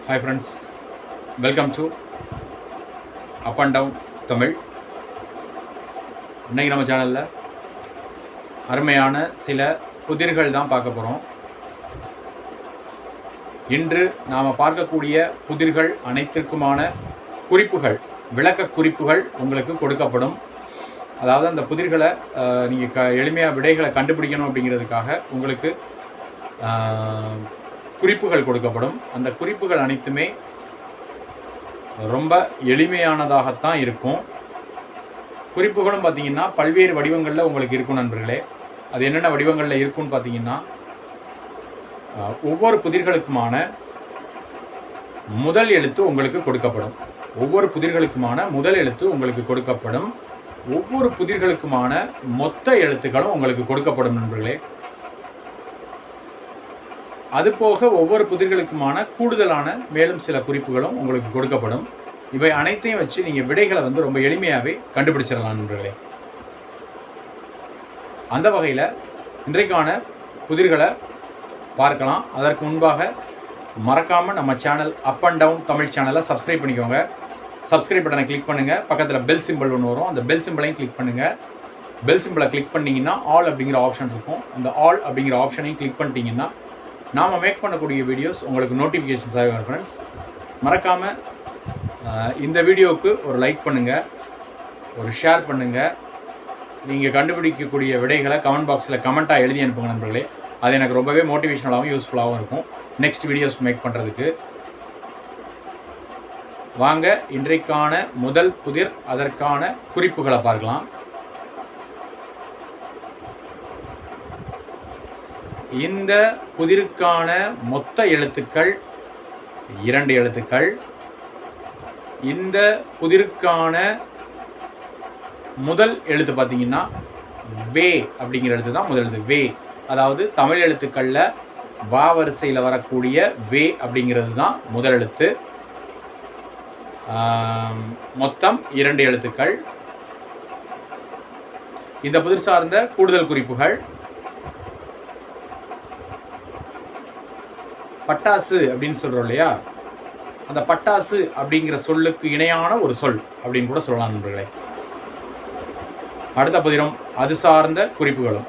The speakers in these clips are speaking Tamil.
Hi friends, welcome to Up and Down Tamil. இன்னைக்கு நம்ம சேனலில் அருமையான சில புதிர்கள் தான் பார்க்க போகிறோம். இன்று நாம் பார்க்கக்கூடிய புதிர்கள் அனைத்திற்குமான குறிப்புகள், விளக்க குறிப்புகள் உங்களுக்கு கொடுக்கப்படும். அதாவது அந்த புதிர்களை நீங்கள் எளிமையாக விடைகளை கண்டுபிடிக்கணும் அப்படிங்கிறதுக்காக உங்களுக்கு குறிப்புகள் கொடுக்கப்படும். அந்த குறிப்புகள் அனைத்துமே ரொம்ப எளிமையானதாகத்தான் இருக்கும். குறிப்புகளும் பார்த்திங்கன்னா பல்வேறு வடிவங்களில் உங்களுக்கு இருக்கும் நண்பர்களே. அது என்னென்ன வடிவங்களில் இருக்குன்னு பார்த்திங்கன்னா, ஒவ்வொரு புதிர்களுக்குமான முதல் எழுத்து உங்களுக்கு கொடுக்கப்படும். ஒவ்வொரு புதிர்களுக்குமான முதல் எழுத்து உங்களுக்கு கொடுக்கப்படும். ஒவ்வொரு புதிர்களுக்குமான மொத்த எழுத்துக்களும் உங்களுக்கு கொடுக்கப்படும் நண்பர்களே. அதுபோக ஒவ்வொரு புதிர்களுக்குமான கூடுதலான மேலும் சில குறிப்புகளும் உங்களுக்கு கொடுக்கப்படும். இவை அனைத்தையும் வச்சு நீங்கள் விடைகளை ரொம்ப எளிமையாகவே கண்டுபிடிச்சிடலாம் நண்பர்களே. அந்த வகையில் இன்றைக்கான புதிர்களை பார்க்கலாம். அதற்கு முன்பாக மறக்காமல் நம்ம channel up and down Tamil சேனலை சப்ஸ்கிரைப் பண்ணிக்கோங்க. சப்ஸ்கிரைப் பட்டனை கிளிக் பண்ணுங்கள். பக்கத்தில் பெல் சிம்பிள் ஒன்று வரும், அந்த பெல் சிம்பிளையும் கிளிக் பண்ணுங்கள். பெல் சிம்பிளை கிளிக் பண்ணிங்கன்னா ஆல் அப்படிங்கிற ஆப்ஷன் இருக்கும். அந்த ஆல் அப்படிங்கிற ஆப்ஷனையும் கிளிக் பண்ணிட்டீங்கன்னா நாம் மேக் பண்ணக்கூடிய வீடியோஸ் உங்களுக்கு நோட்டிஃபிகேஷன்ஸ் ஆகும். ஃப்ரெண்ட்ஸ், மறக்காமல் இந்த வீடியோவுக்கு ஒரு லைக் பண்ணுங்கள், ஒரு ஷேர் பண்ணுங்கள். நீங்கள் கண்டுபிடிக்கக்கூடிய விடைகளை கமெண்ட் பாக்ஸில் கமெண்ட்டாக எழுதி அனுப்புங்க நண்பர்களே. அது எனக்கு ரொம்பவே மோட்டிவேஷனலாகவும் யூஸ்ஃபுல்லாகவும் இருக்கும் நெக்ஸ்ட் வீடியோஸ் மேக் பண்ணுறதுக்கு. வாங்க இன்றைக்கான முதல் புதிர், அதற்கான குறிப்புகளை பார்க்கலாம். இந்த புதிருக்கான மொத்த எழுத்துக்கள் 2 எழுத்துக்கள். இந்த புதிருக்கான முதல் எழுத்து பார்த்தீங்கன்னா வே அப்படிங்கிற எழுத்து தான் முதல் எழுத்து. வே அதாவது தமிழ் எழுத்துக்களில் வா வரிசையில் வரக்கூடிய வே அப்படிங்கிறது தான் முதல் எழுத்து. மொத்தம் 2 எழுத்துக்கள். இந்த புதிர் சார்ந்த கூடுதல் குறிப்புகள்: பட்டாசு அப்படின்னு சொல்கிறோம் இல்லையா, அந்த பட்டாசு அப்படிங்கிற சொல்லுக்கு இணையான ஒரு சொல் அப்படின்னு கூட சொல்லலாம் நண்பர்களே. அடுத்த புதிரும் அது சார்ந்த குறிப்புகளும்.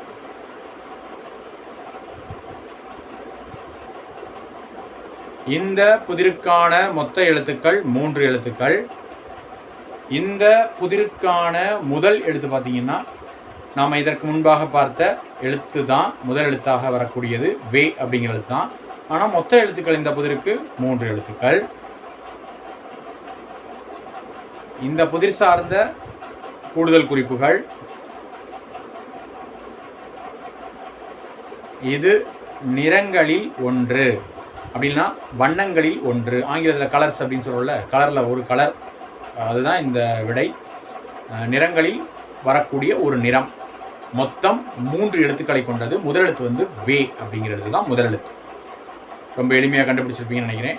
இந்த புதிருக்கான மொத்த எழுத்துக்கள் 3 எழுத்துக்கள். இந்த புதிருக்கான முதல் எழுத்து பார்த்தீங்கன்னா நாம் இதற்கு முன்பாக பார்த்த எழுத்து தான் முதல் எழுத்தாக வரக்கூடியது, வே அப்படிங்கிற எழுத்து தான். ஆனால் மொத்த எழுத்துக்கள் இந்த புதிருக்கு 3 எழுத்துக்கள். இந்த புதிர் சார்ந்த கூடுதல் குறிப்புகள்: இது நிறங்களில் ஒன்று, அப்படின்னா வண்ணங்களில் ஒன்று. ஆங்கிலத்தில் கலர்ஸ் அப்படின்னு சொல்கிறோம்ல, கலரில் ஒரு கலர், அதுதான் இந்த விடை. நிறங்களில் வரக்கூடிய ஒரு நிறம். மொத்தம் 3 எழுத்துக்களை கொண்டது. முதல் எழுத்து வே அப்படிங்கிறது தான் முதல் எழுத்து. ரொம்ப எளிமையாக கண்டுபிடிச்சிருப்பீங்கன்னு நினைக்கிறேன்.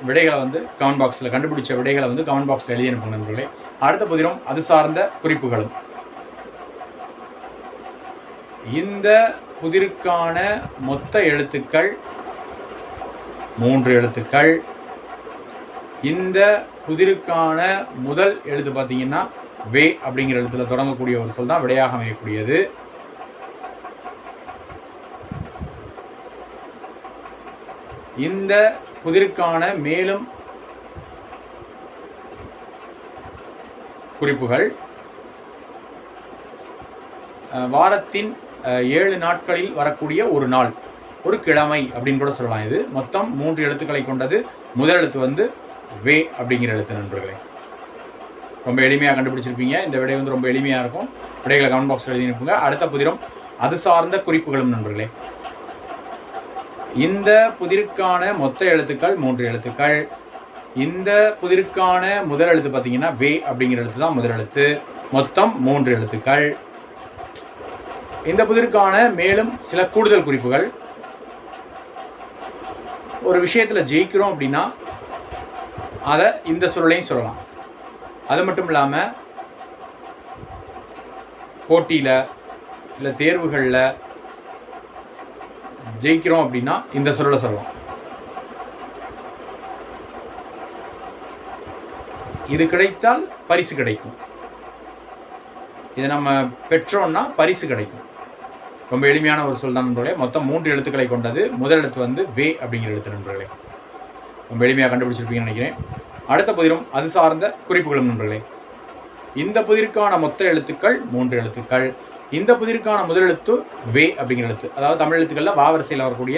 விடைகளை கமெண்ட் பாக்ஸில் கண்டுபிடிச்ச விடைகளை கமெண்ட் பாக்ஸில் எழுதி அனுப்புங்க நண்பர்களே. அடுத்த புதிரும் அது சார்ந்த குறிப்புகளும். இந்த புதிருக்கான மொத்த எழுத்துக்கள் 3 எழுத்துக்கள். இந்த புதிருக்கான முதல் எழுத்து பார்த்தீங்கன்னா வே அப்படிங்கிற எழுத்துல தொடங்கக்கூடிய ஒரு சொல் தான் விடையாக அமையக்கூடியது. இந்த புதிருக்கான மேலும் குறிப்புகள்: வாரத்தின் 7 நாட்களில் வரக்கூடிய ஒரு நாள், ஒரு கிழமை அப்படின்னு கூட சொல்லலாம். இது மொத்தம் 3 எழுத்துக்களை கொண்டது. முதல் எழுத்து வே அப்படிங்கிற எழுத்து நண்பர்களே. ரொம்ப எளிமையாக கண்டுபிடிச்சிருப்பீங்க. இந்த விடை ரொம்ப எளிமையாக இருக்கும். விடைகளை கமெண்ட் பாக்ஸில் எழுதி அனுப்புங்க. அடுத்த புதிரும் அது சார்ந்த குறிப்புகளும் நண்பர்களே. இந்த புதிருக்கான மொத்த எழுத்துக்கள் 3 எழுத்துக்கள். இந்த புதிருக்கான முதல் எழுத்து பார்த்தீங்கன்னா வே அப்படிங்கிற எழுத்து தான் முதல் எழுத்து. மொத்தம் 3 எழுத்துக்கள். இந்த புதிருக்கான மேலும் சில கூடுதல் குறிப்புகள்: ஒரு விஷயத்தில் ஜெயிக்கிறோம் அப்படின்னா அதை இந்த சொல்லையும் சொல்லலாம். அது மட்டும் இல்லாமல் போட்டியில் இல்லை தேர்வுகளில் ஜெயிக்கிறோம் அப்படின்னா இந்த சொல்ல சொல்லலாம். இது கிடைத்தால் பரிசு கிடைக்கும். இதை நம்ம பெற்றோம்னா பரிசு கிடைக்கும். ரொம்ப எளிமையான ஒரு சொல் தான் நண்பர்களே. மொத்தம் 3 எழுத்துக்களை கொண்டது. முதல் எழுத்து வந்து வே அப்படிங்கிற எழுத்து நண்பர்களே. ரொம்ப எளிமையாக கண்டுபிடிச்சிருப்பீங்கன்னு நினைக்கிறேன். அடுத்த புதிரும் அது சார்ந்த குறிப்புகளும் நண்பர்களே. இந்த புதிருக்கான மொத்த எழுத்துக்கள் 3 எழுத்துக்கள். இந்த புதிருக்கான முதல் எழுத்து வே அப்படிங்கிற எழுத்து. அதாவது தமிழ் எழுத்துக்களில் வா வரிசையில் வரக்கூடிய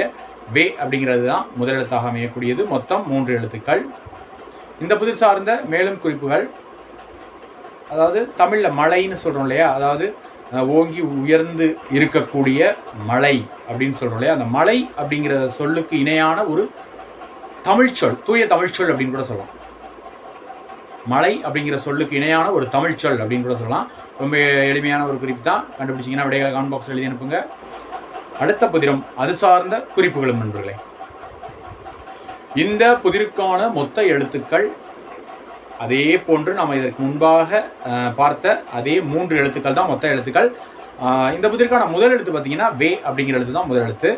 வே அப்படிங்கிறது தான் முதல் எழுத்தாக அமையக்கூடியது. மொத்தம் 3 எழுத்துக்கள். இந்த புதிர் சார்ந்த மேலும் குறிப்புகள், அதாவது தமிழில் மலைன்னு சொல்கிறோம் இல்லையா, அதாவது ஓங்கி உயர்ந்து இருக்கக்கூடிய மலை அப்படின்னு சொல்கிறோம் இல்லையா, அந்த மலை அப்படிங்கிற சொல்லுக்கு இணையான ஒரு தமிழ்ச்சொல், தூய தமிழ்ச்சொல் அப்படின்னு கூட சொல்லலாம். மலை அப்படிங்கிற சொல்லுக்கு இணையான ஒரு தமிழ்ச்சொல் அப்படின்னு கூட சொல்லலாம். ரொம்ப எளிமையான ஒரு குறிப்பு தான். கண்டுபிடிச்சிங்கன்னா விடைகளை கமெண்ட் பாக்ஸில் எழுதி அனுப்புங்க. அடுத்த புதிரும் அது சார்ந்த குறிப்புகளும் நண்பர்களே. இந்த புதிருக்கான மொத்த எழுத்துக்கள் அதே போன்று நம்ம இதற்கு முன்பாக பார்த்த அதே 3 எழுத்துக்கள் தான் மொத்த எழுத்துக்கள். இந்த புதிருக்கான முதல் எழுத்து பார்த்தீங்கன்னா வே அப்படிங்கிற எழுத்து தான் முதல் எழுத்து.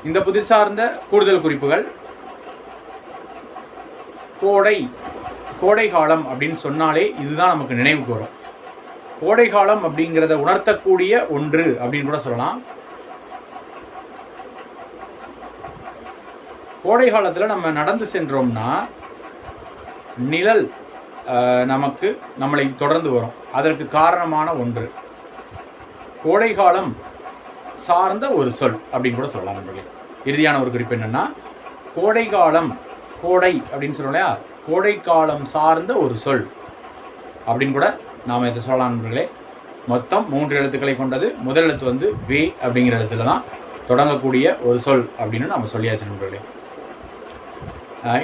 இந்த புதிர் சார்ந்த கூடுதல் குறிப்புகள், கோடை காலம் அப்படின்னு சொன்னாலே இதுதான் நமக்கு நினைவுக்கு வரும். கோடை காலம் அப்படிங்கிறத உணர்த்தக்கூடிய ஒன்று அப்படின்னு கூட சொல்லலாம். கோடை காலத்தில் நம்ம நடந்து சென்றோம்னா நிழல் நம்மளை தொடர்ந்து வரும். அதற்கு காரணமான ஒன்று கோடை காலம் சார்ந்த ஒரு சொல் அப்படின்னு கூட சொல்லலாம் நண்பர்களே. இறுதியான ஒரு குறிப்பு என்னென்னா, கோடை காலம், கோடை அப்படின்னு சொல்கிறோம் இல்லையா, கோடை காலம் சார்ந்த ஒரு சொல் அப்படின்னு கூட நாம் இதை சொல்லலாம் நண்பர்களே. மொத்தம் 3 எழுத்துக்களை கொண்டது. முதல் எழுத்து வந்து வே அப்படிங்கிற எழுத்துல தான் தொடங்கக்கூடிய ஒரு சொல் அப்படின்னு நம்ம சொல்லியாச்சு நண்பர்களே.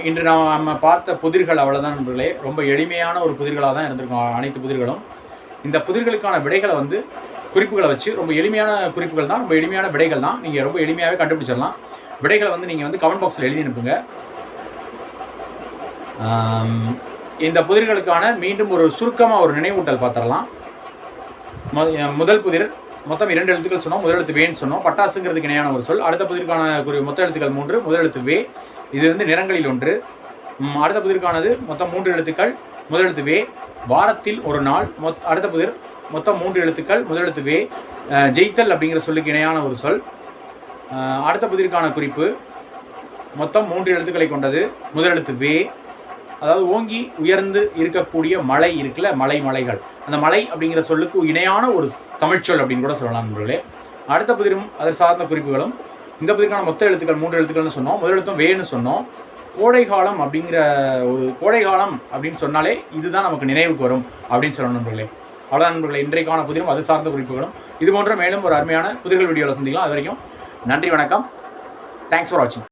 இன்று நம்ம பார்த்த புதிர்கள் அவ்வளோதான் நண்பர்களே. ரொம்ப எளிமையான ஒரு புதிர்களாக தான் இருந்திருக்கும் அனைத்து புதிர்களும். இந்த புதிர்களுக்கான விடைகளை வந்து குறிப்புகளை வச்சு, ரொம்ப எளிமையான குறிப்புகள் தான், ரொம்ப எளிமையான விடைகள் தான். நீங்கள் ரொம்ப எளிமையாகவே கண்டுபிடிச்சிடலாம். விடைகளை வந்து நீங்கள் வந்து கமெண்ட் பாக்ஸில் எழுதி அனுப்புங்க. இந்த புதிர்களுக்கான மீண்டும் ஒரு சுருக்கமாக ஒரு நினைவூட்டல் பார்த்துடலாம். முதல் புதிர் மொத்தம் 2 எழுத்துக்கள் சொன்னோம். முதல் எழுத்து வேன்னு சொன்னோம். பட்டாசுங்கிறதுக்கு இணையான ஒரு சொல். அடுத்த புதிருக்கான மொத்த எழுத்துக்கள் 3. முதல் எழுத்து வே, இது வந்து நிறங்களில் ஒன்று. அடுத்த புதிருக்கானது மொத்தம் 3 எழுத்துக்கள். முதல் எழுத்து வே, வாரத்தில் ஒரு நாள். அடுத்த புதிர் மொத்தம் 3 எழுத்துக்கள். முதல் எழுத்து வே, ஜெயித்தல் அப்படிங்கிற சொல்லுக்கு இணையான ஒரு சொல். அடுத்த புதிருக்கான குறிப்பு மொத்தம் 3 எழுத்துக்களை கொண்டது. முதல் எழுத்து வே, அதாவது ஓங்கி உயர்ந்து இருக்கக்கூடிய மலை இருக்குல்ல, மலைகள், அந்த மலை அப்படிங்கிற சொல்லுக்கு இணையான ஒரு தமிழ்ச்சொல் அப்படின்னு கூட சொல்லலாம் நண்பர்களே. அடுத்த புதிரும் அதை சார்ந்த குறிப்புகளும். இந்த புதிருக்கான மொத்த எழுத்துக்கள் 3 எழுத்துக்கள்னு சொன்னோம். முதல் எழுத்தும் வேன்னு சொன்னோம். கோடை காலம் அப்படிங்கிற ஒரு கோடை காலம் அப்படின்னு சொன்னாலே இதுதான் நமக்கு நினைவுக்கு வரும் அப்படின்னு சொல்லணும் நண்பர்களே. அவ்வளோதான் நண்பர்களே, இன்றைக்கான புதிரும் அது சார்ந்த குறிப்புகளும். இது போன்ற மேலும் ஒரு அருமையான புதிர்கள் வீடியோவில் சந்திக்கலாம். அது வரைக்கும் நன்றி, வணக்கம். தேங்க்ஸ் ஃபார் வாட்சிங்.